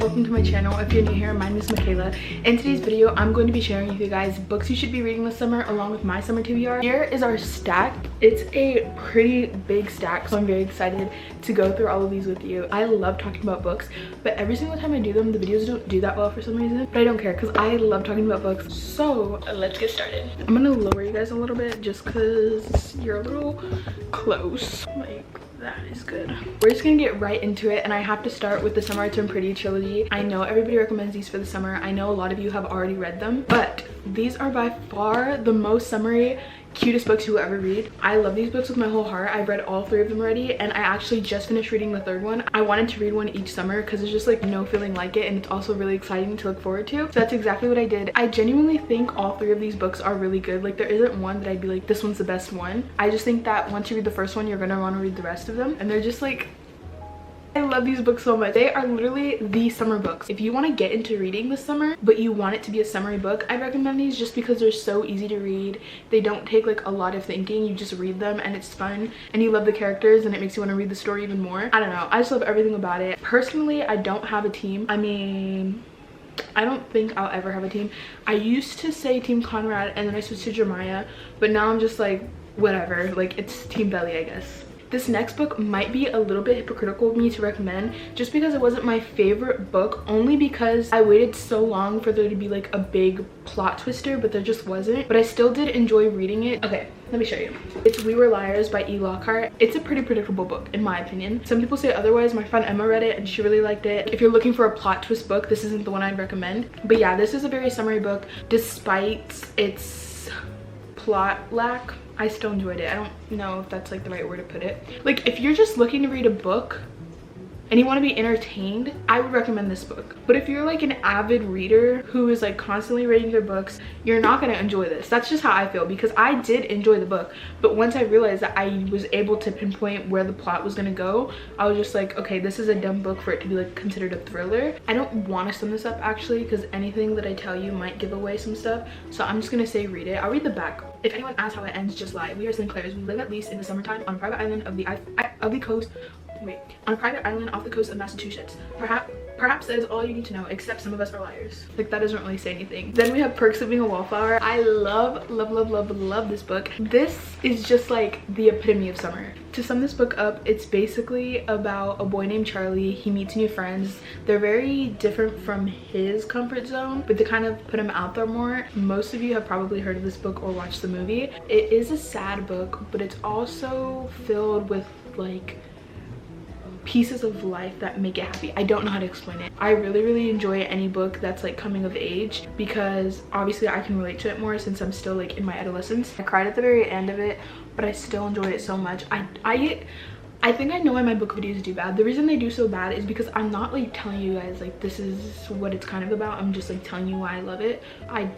welcome to my channel. If you're new here, my name is Michaela. In today's video, I'm going to be sharing with you guys books you should be reading this summer along with my summer TBR. Here is our stack. It's a pretty big stack, so I'm very excited to go through all of these with you. I love talking about books, but every single time I do them, the videos don't do that well for some reason, but I don't care because I love talking about books. So let's get started. I'm gonna lower you guys a little bit just because you're a little close. Like, that is good. We're just gonna get right into it, and I have to start with the Summer I Turned Pretty trilogy. I know everybody recommends these for the summer. I know a lot of you have already read them, but these are by far the most summery, cutest books you will ever read. I love these books with my whole heart. I've read all three of them already, and I actually just finished reading the third one. I wanted to read one each summer because there's just like no feeling like it, and it's also really exciting to look forward to. So that's exactly what I did. I genuinely think all three of these books are really good. Like, there isn't one that I'd be like, this one's the best one. I just think that once you read the first one, you're gonna want to read the rest of them, and they're just like, I love these books so much. They are literally the summer books. If you want to get into reading this summer, but you want it to be a summery book, I recommend these just because they're so easy to read. They don't take like a lot of thinking. You just read them and it's fun, and you love the characters, and it makes you want to read the story even more. I don't know. I just love everything about it. Personally, I don't have a team. I mean, I don't think I'll ever have a team. I used to say Team Conrad, and then I switched to Jeremiah, but now I'm just like, whatever. Like, it's Team Belly, I guess. This next book might be a little bit hypocritical of me to recommend just because it wasn't my favorite book, only because I waited so long for there to be like a big plot twister, but there just wasn't. But I still did enjoy reading it. Okay, let me show you. It's We Were Liars by E. Lockhart. It's a pretty predictable book in my opinion. Some people say otherwise. My friend Emma read it and she really liked it. If you're looking for a plot twist book, this isn't the one I'd recommend. But yeah, this is a very summery book despite its plot lack. I still enjoyed it. I don't know if that's like the right word to put it. Like, if you're just looking to read a book and you want to be entertained, I would recommend this book. But if you're like an avid reader who is like constantly reading their books, you're not going to enjoy this. That's just how I feel, because I did enjoy the book, but once I realized that I was able to pinpoint where the plot was going to go, I was just like, okay, this is a dumb book for it to be like considered a thriller. I don't want to sum this up actually, because anything that I tell you might give away some stuff, so I'm just gonna say read it. I'll read the back. If anyone asks how it ends, just lie. We are Sinclairs. We live at least in the summertime on a private island of the coast. Wait, on a private island off the coast of Massachusetts. Perhaps that is all you need to know, except some of us are liars. Like, that doesn't really say anything. Then we have Perks of Being a Wallflower. I love this book. This is just like the epitome of summer. To sum this book up, it's basically about a boy named Charlie. He meets new friends. They're very different from his comfort zone, but they kind of put him out there more. Most of you have probably heard of this book or watched the movie. It is a sad book, but it's also filled with like pieces of life that make it happy. I don't know how to explain it. I really enjoy any book that's like coming of age, because obviously I can relate to it more since I'm still like in my adolescence. I cried at the very end of it, but I still enjoyed it so much. I think I know why my book videos do bad. The reason they do so bad is because I'm not like telling you guys like this is what it's kind of about. I'm just like telling you why I love it. I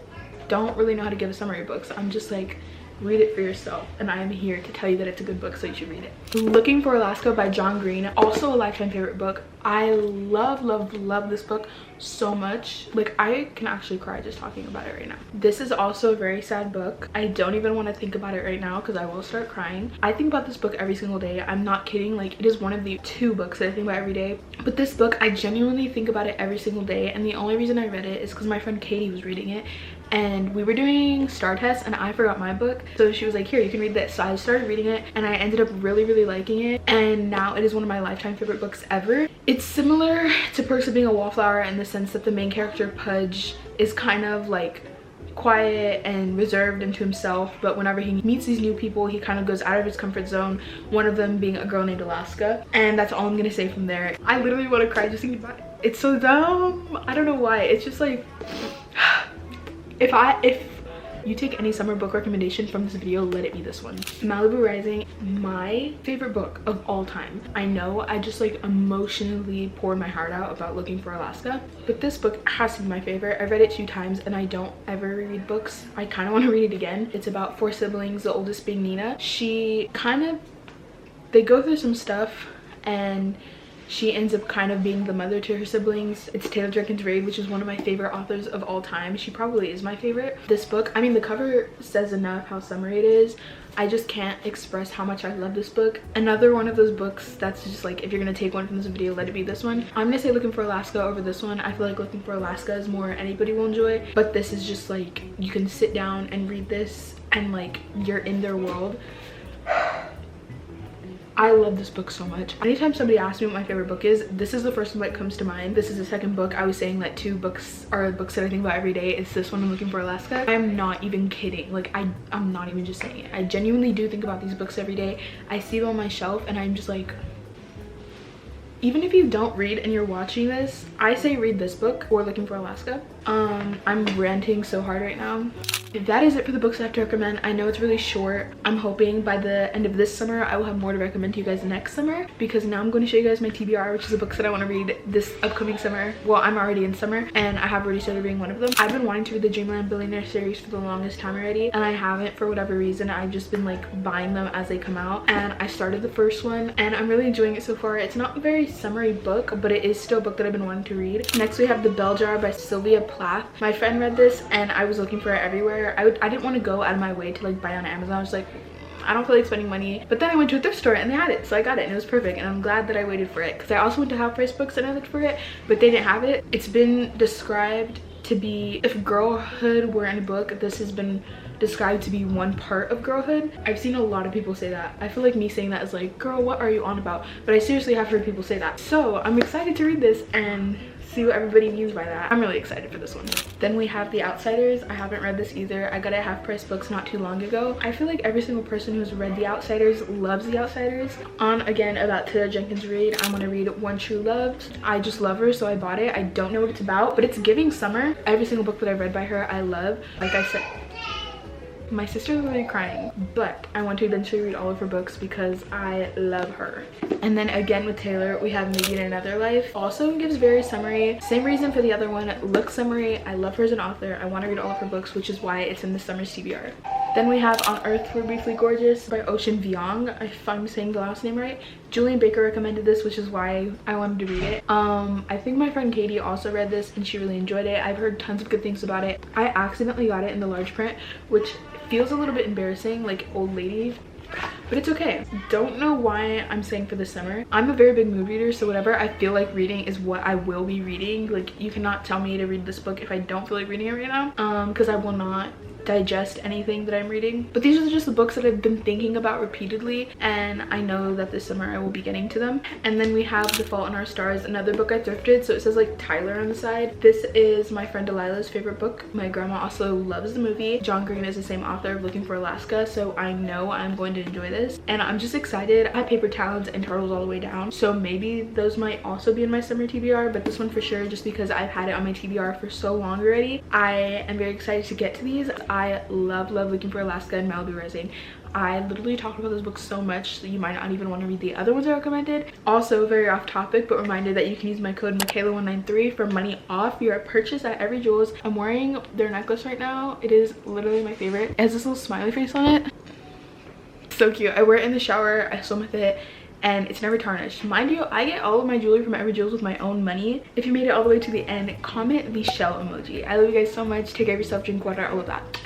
don't really know how to give a summary of books. I'm just like, read it for yourself, and I am here to tell you that it's a good book, so you should read it. Looking for Alaska by John Green, also a lifetime favorite book. I love this book so much. Like, I can actually cry just talking about it right now. This is also a very sad book. I don't even want to think about it right now because I will start crying. I think about this book every single day. I'm not kidding. Like, it is one of the 2 books that I think about every day, but this book, I genuinely think about it every single day, and the only reason I read it is because my friend Katie was reading it, and we were doing star tests and I forgot my book, so she was like, here, you can read this. So I started reading it and I ended up really liking it, and now it is one of my lifetime favorite books ever. It's similar to Perks of Being a Wallflower in the sense that the main character Pudge is kind of like quiet and reserved into himself, but whenever he meets these new people, he kind of goes out of his comfort zone, one of them being a girl named Alaska, and that's all I'm gonna say from there. I literally want to cry just thinking about it. It's so dumb. I don't know why. It's just like, if you take any summer book recommendation from this video, let it be this one. Malibu Rising, my favorite book of all time. I know I just like emotionally poured my heart out about Looking for Alaska, but this book has to be my favorite. I've read it 2 times and I don't ever reread books. I kind of want to read it again. It's about 4 siblings, the oldest being Nina. They go through some stuff, and she ends up kind of being the mother to her siblings. It's Taylor Jenkins Reid, which is one of my favorite authors of all time. She probably is my favorite. This book, I mean, the cover says enough how summery it is. I just can't express how much I love this book. Another one of those books that's just like, if you're gonna take one from this video, let it be this one. I'm gonna say Looking for Alaska over this one. I feel like Looking for Alaska is more anybody will enjoy, but this is just like, you can sit down and read this and like you're in their world. I love this book so much. Anytime somebody asks me what my favorite book is, this is the first one that comes to mind. This is the second book. I was saying that 2 books are books that I think about every day. It's this one and Looking for Alaska. I'm not even kidding. Like, I'm not even just saying it. I genuinely do think about these books every day. I see them on my shelf and I'm just like, even if you don't read and you're watching this, I say read this book or Looking for Alaska. I'm ranting so hard right now. That is it for the books I have to recommend. I know it's really short. I'm hoping by the end of this summer I will have more to recommend to you guys next summer, because now I'm going to show you guys my TBR, which is the books that I want to read this upcoming summer. Well, I'm already in summer and I have already started reading one of them. I've been wanting to read the Dreamland Billionaire series for the longest time already, and I haven't for whatever reason. I've just been like buying them as they come out, and I started the first one and I'm really enjoying it so far. It's not a very summery book, but it is still a book that I've been wanting to read. Next we have The Bell Jar by Sylvia Plath. My friend read this and I was looking for it everywhere. I didn't want to go out of my way to like buy it on Amazon. I was like, I don't feel like spending money, but then I went to a thrift store and they had it, so I got it and it was perfect, and I'm glad that I waited for it, because I also went to Half Price Books and I looked for it, but they didn't have it. It's been described to be, if girlhood were in a book, this has been described to be one part of girlhood. I've seen a lot of people say that. I feel like me saying that is like, girl, what are you on about? But I seriously have heard people say that, so I'm excited to read this and see what everybody means by that. I'm really excited for this one. Then we have The Outsiders. I haven't read this either. I got it at Half Price Books not too long ago. I feel like every single person who's read The Outsiders loves The Outsiders. Again, about Taylor Jenkins Reid, I'm gonna read One True Love. I just love her, so I bought it. I don't know what it's about, but it's giving summer. Every single book that I've read by her, I love. Like I said, my sister's really crying, but I want to eventually read all of her books because I love her. And then again with Taylor, we have Maybe in Another Life. Also gives very summery. Same reason for the other one. Looks summery. I love her as an author. I want to read all of her books, which is why it's in the summer's TBR. Then we have On Earth We're Briefly Gorgeous by Ocean Vuong, if I'm saying the last name right. Julian Baker recommended this, which is why I wanted to read it. I think my friend Katie also read this and she really enjoyed it. I've heard tons of good things about it. I accidentally got it in the large print, which feels a little bit embarrassing, like old lady, but it's okay. Don't know why I'm saying for the summer. I'm a very big mood reader, so whatever I feel like reading is what I will be reading. Like, you cannot tell me to read this book if I don't feel like reading it right now, because I will not digest anything that I'm reading. But these are just the books that I've been thinking about repeatedly, and I know that this summer I will be getting to them. And then we have The Fault in Our Stars, another book I thrifted, so it says like Tyler on the side. This is my friend Delilah's favorite book. My grandma also loves the movie. John Green is the same author of Looking for Alaska, so I know I'm going to enjoy this, and I'm just excited. I have Paper Towns and Turtles All the Way Down, so maybe those might also be in my summer TBR, but this one for sure, just because I've had it on my TBR for so long already. I am very excited to get to these. I love Looking for Alaska and Malibu Rising. I literally talked about those books so much that you might not even want to read the other ones I recommended. Also, very off topic, but reminder that you can use my code makayla193 for money off your purchase at Every Jewels. I'm wearing their necklace right now. It is literally my favorite. It has this little smiley face on it. So cute. I wear it in the shower. I swim with it, and it's never tarnished. Mind you, I get all of my jewelry from Every Jewels with my own money. If you made it all the way to the end, comment the shell emoji. I love you guys so much. Take care of yourself, drink water, all of that.